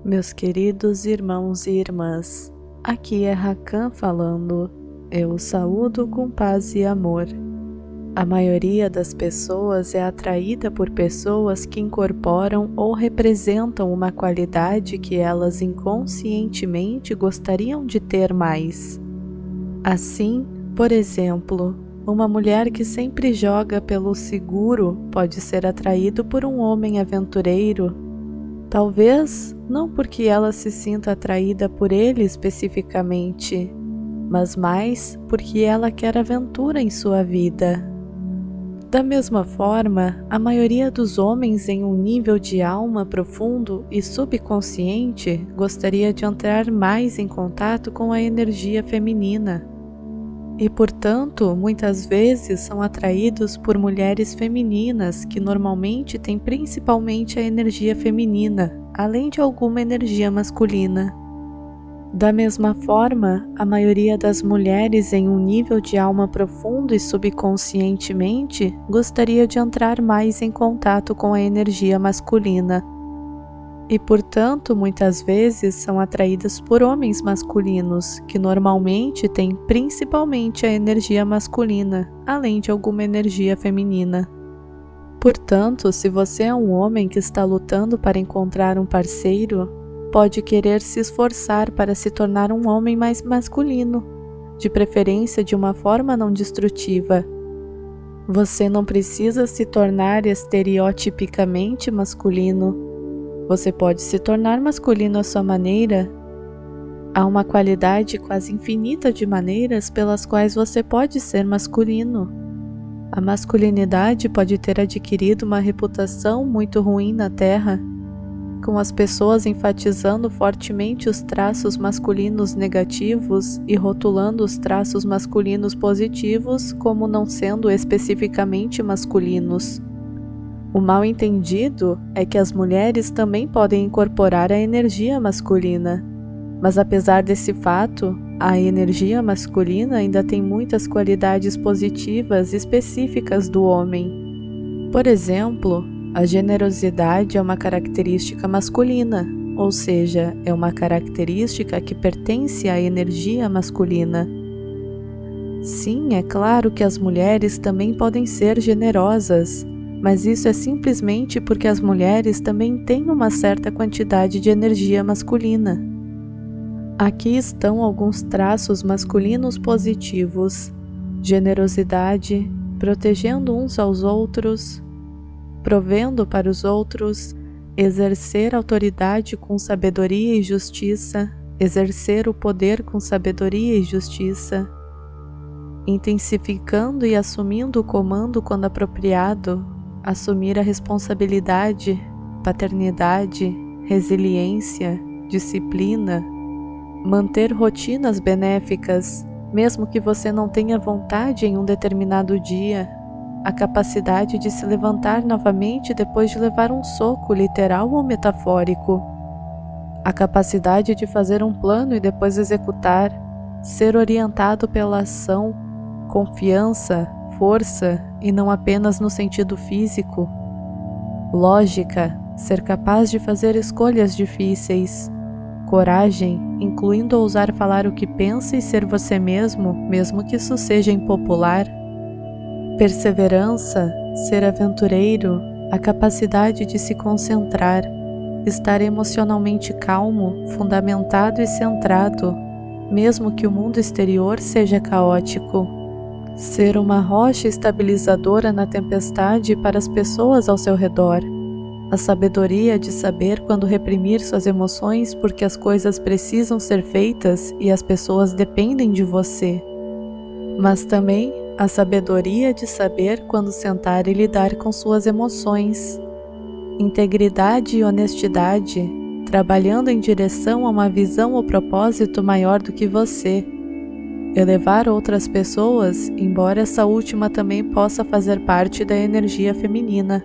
Meus queridos irmãos e irmãs, aqui é Rakan falando. Eu os saúdo com paz e amor. A maioria das pessoas é atraída por pessoas que incorporam ou representam uma qualidade que elas inconscientemente gostariam de ter mais. Assim, por exemplo, uma mulher que sempre joga pelo seguro pode ser atraído por um homem aventureiro. Talvez não porque ela se sinta atraída por ele especificamente, mas mais porque ela quer aventura em sua vida. Da mesma forma, a maioria dos homens em um nível de alma profundo e subconsciente gostaria de entrar mais em contato com a energia feminina. E, portanto, muitas vezes são atraídos por mulheres femininas que normalmente têm principalmente a energia feminina, além de alguma energia masculina. Da mesma forma, a maioria das mulheres em um nível de alma profundo e subconscientemente gostaria de entrar mais em contato com a energia masculina. E, portanto, muitas vezes são atraídas por homens masculinos, que normalmente têm principalmente a energia masculina, além de alguma energia feminina. Portanto, se você é um homem que está lutando para encontrar um parceiro, pode querer se esforçar para se tornar um homem mais masculino, de preferência de uma forma não destrutiva. Você não precisa se tornar estereotipicamente masculino. Você pode se tornar masculino à sua maneira. Há uma qualidade quase infinita de maneiras pelas quais você pode ser masculino. A masculinidade pode ter adquirido uma reputação muito ruim na Terra, com as pessoas enfatizando fortemente os traços masculinos negativos e rotulando os traços masculinos positivos como não sendo especificamente masculinos. O mal-entendido é que as mulheres também podem incorporar a energia masculina, mas apesar desse fato, a energia masculina ainda tem muitas qualidades positivas específicas do homem. Por exemplo, a generosidade é uma característica masculina, ou seja, é uma característica que pertence à energia masculina. Sim, é claro que as mulheres também podem ser generosas, mas isso é simplesmente porque as mulheres também têm uma certa quantidade de energia masculina. Aqui estão alguns traços masculinos positivos: generosidade, protegendo uns aos outros, provendo para os outros, exercer autoridade com sabedoria e justiça, exercer o poder com sabedoria e justiça, intensificando e assumindo o comando quando apropriado, assumir a responsabilidade, paternidade, resiliência, disciplina, manter rotinas benéficas, mesmo que você não tenha vontade em um determinado dia, a capacidade de se levantar novamente depois de levar um soco literal ou metafórico, a capacidade de fazer um plano e depois executar, ser orientado pela ação, confiança, força e não apenas no sentido físico, lógica, ser capaz de fazer escolhas difíceis, coragem, incluindo ousar falar o que pensa e ser você mesmo, mesmo que isso seja impopular, perseverança, ser aventureiro, a capacidade de se concentrar, estar emocionalmente calmo, fundamentado e centrado, mesmo que o mundo exterior seja caótico. Ser uma rocha estabilizadora na tempestade para as pessoas ao seu redor. A sabedoria de saber quando reprimir suas emoções porque as coisas precisam ser feitas e as pessoas dependem de você. Mas também a sabedoria de saber quando sentar e lidar com suas emoções. Integridade e honestidade, trabalhando em direção a uma visão ou propósito maior do que você. Elevar outras pessoas, embora essa última também possa fazer parte da energia feminina.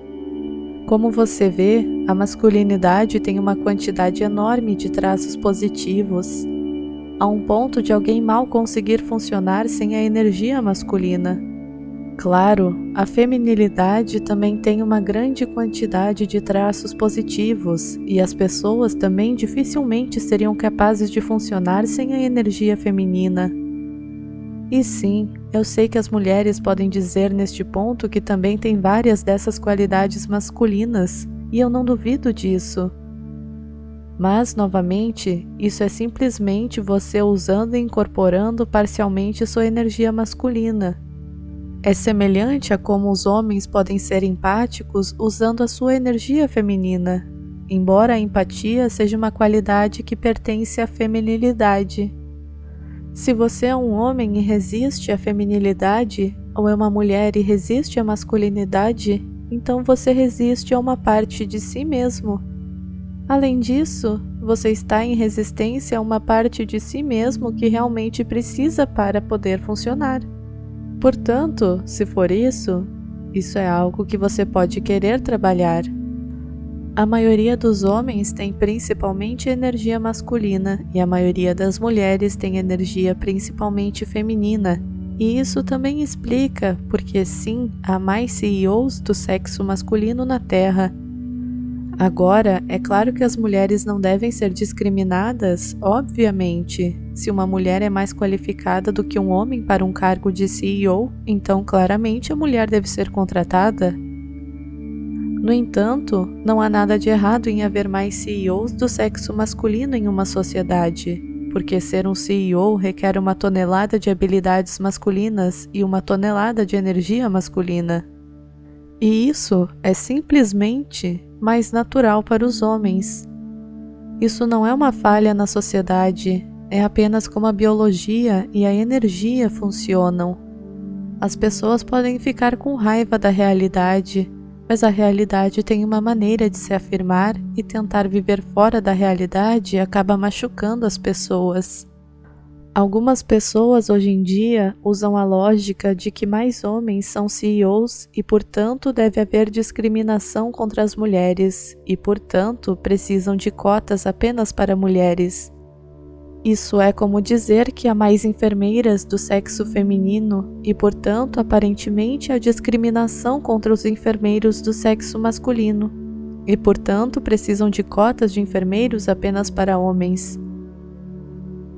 Como você vê, a masculinidade tem uma quantidade enorme de traços positivos, a um ponto de alguém mal conseguir funcionar sem a energia masculina. Claro, a feminilidade também tem uma grande quantidade de traços positivos e as pessoas também dificilmente seriam capazes de funcionar sem a energia feminina. E sim, eu sei que as mulheres podem dizer neste ponto que também tem várias dessas qualidades masculinas, e eu não duvido disso. Mas, novamente, isso é simplesmente você usando e incorporando parcialmente sua energia masculina. É semelhante a como os homens podem ser empáticos usando a sua energia feminina, embora a empatia seja uma qualidade que pertence à feminilidade. Se você é um homem e resiste à feminilidade, ou é uma mulher e resiste à masculinidade, então você resiste a uma parte de si mesmo. Além disso, você está em resistência a uma parte de si mesmo que realmente precisa para poder funcionar. Portanto, se for isso é algo que você pode querer trabalhar. A maioria dos homens tem principalmente energia masculina e a maioria das mulheres tem energia principalmente feminina. E isso também explica porque sim, há mais CEOs do sexo masculino na Terra. Agora, é claro que as mulheres não devem ser discriminadas, obviamente. Se uma mulher é mais qualificada do que um homem para um cargo de CEO, então claramente a mulher deve ser contratada. No entanto, não há nada de errado em haver mais CEOs do sexo masculino em uma sociedade, porque ser um CEO requer uma tonelada de habilidades masculinas e uma tonelada de energia masculina. E isso é simplesmente mais natural para os homens. Isso não é uma falha na sociedade, é apenas como a biologia e a energia funcionam. As pessoas podem ficar com raiva da realidade, mas a realidade tem uma maneira de se afirmar e tentar viver fora da realidade acaba machucando as pessoas. Algumas pessoas hoje em dia usam a lógica de que mais homens são CEOs e, portanto, deve haver discriminação contra as mulheres e, portanto, precisam de cotas apenas para mulheres. Isso é como dizer que há mais enfermeiras do sexo feminino e, portanto, aparentemente há discriminação contra os enfermeiros do sexo masculino e, portanto, precisam de cotas de enfermeiros apenas para homens.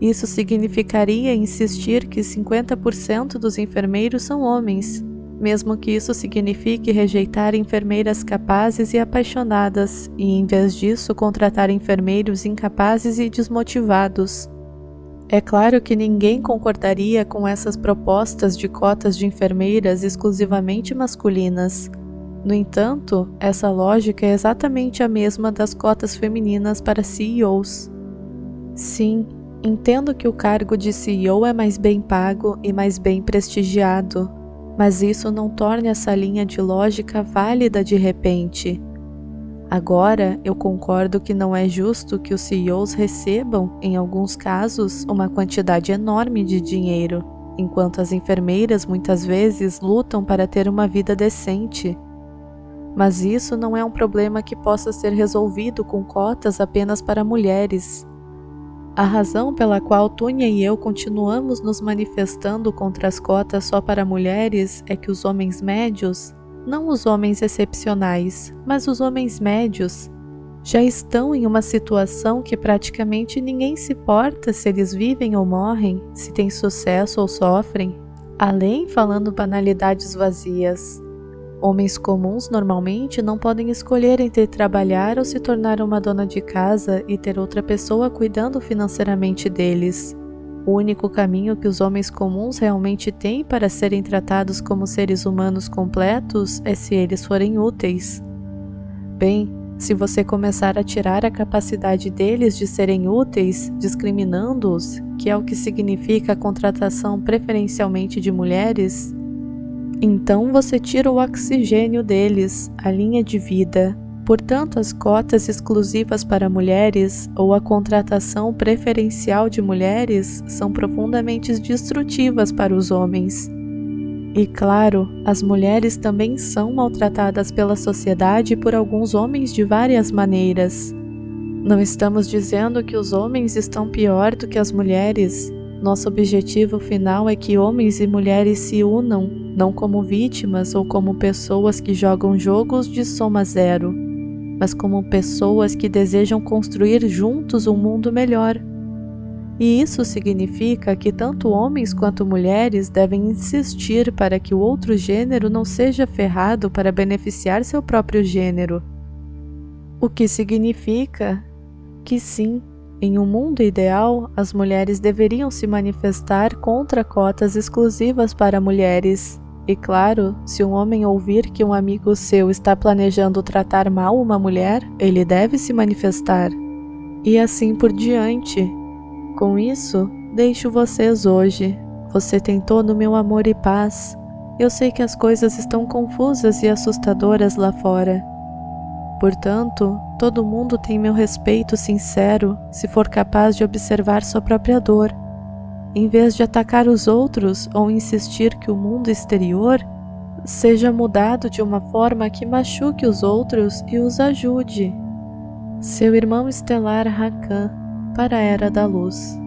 Isso significaria insistir que 50% dos enfermeiros são homens, mesmo que isso signifique rejeitar enfermeiras capazes e apaixonadas e, em vez disso, contratar enfermeiros incapazes e desmotivados. É claro que ninguém concordaria com essas propostas de cotas de enfermeiras exclusivamente masculinas. No entanto, essa lógica é exatamente a mesma das cotas femininas para CEOs. Sim, entendo que o cargo de CEO é mais bem pago e mais bem prestigiado, mas isso não torna essa linha de lógica válida de repente. Agora, eu concordo que não é justo que os CEOs recebam, em alguns casos, uma quantidade enorme de dinheiro, enquanto as enfermeiras muitas vezes lutam para ter uma vida decente. Mas isso não é um problema que possa ser resolvido com cotas apenas para mulheres. A razão pela qual Túnia e eu continuamos nos manifestando contra as cotas só para mulheres é que os homens médios, não os homens excepcionais, mas os homens médios, já estão em uma situação que praticamente ninguém se importa se eles vivem ou morrem, se têm sucesso ou sofrem, além falando banalidades vazias. Homens comuns normalmente não podem escolher entre trabalhar ou se tornar uma dona de casa e ter outra pessoa cuidando financeiramente deles. O único caminho que os homens comuns realmente têm para serem tratados como seres humanos completos é se eles forem úteis. Bem, se você começar a tirar a capacidade deles de serem úteis, discriminando-os, que é o que significa a contratação preferencialmente de mulheres, então você tira o oxigênio deles, a linha de vida. Portanto, as cotas exclusivas para mulheres ou a contratação preferencial de mulheres são profundamente destrutivas para os homens. E claro, as mulheres também são maltratadas pela sociedade por alguns homens de várias maneiras. Não estamos dizendo que os homens estão pior do que as mulheres. Nosso objetivo final é que homens e mulheres se unam, não como vítimas ou como pessoas que jogam jogos de soma zero, mas como pessoas que desejam construir juntos um mundo melhor. E isso significa que tanto homens quanto mulheres devem insistir para que o outro gênero não seja ferrado para beneficiar seu próprio gênero. O que significa que sim, em um mundo ideal, as mulheres deveriam se manifestar contra cotas exclusivas para mulheres. E claro, se um homem ouvir que um amigo seu está planejando tratar mal uma mulher, ele deve se manifestar. E assim por diante. Com isso, deixo vocês hoje. Você tem todo o meu amor e paz. Eu sei que as coisas estão confusas e assustadoras lá fora. Portanto, todo mundo tem meu respeito sincero se for capaz de observar sua própria dor. Em vez de atacar os outros ou insistir que o mundo exterior seja mudado de uma forma que machuque os outros e os ajude. Seu irmão estelar Rakan, para a Era da Luz.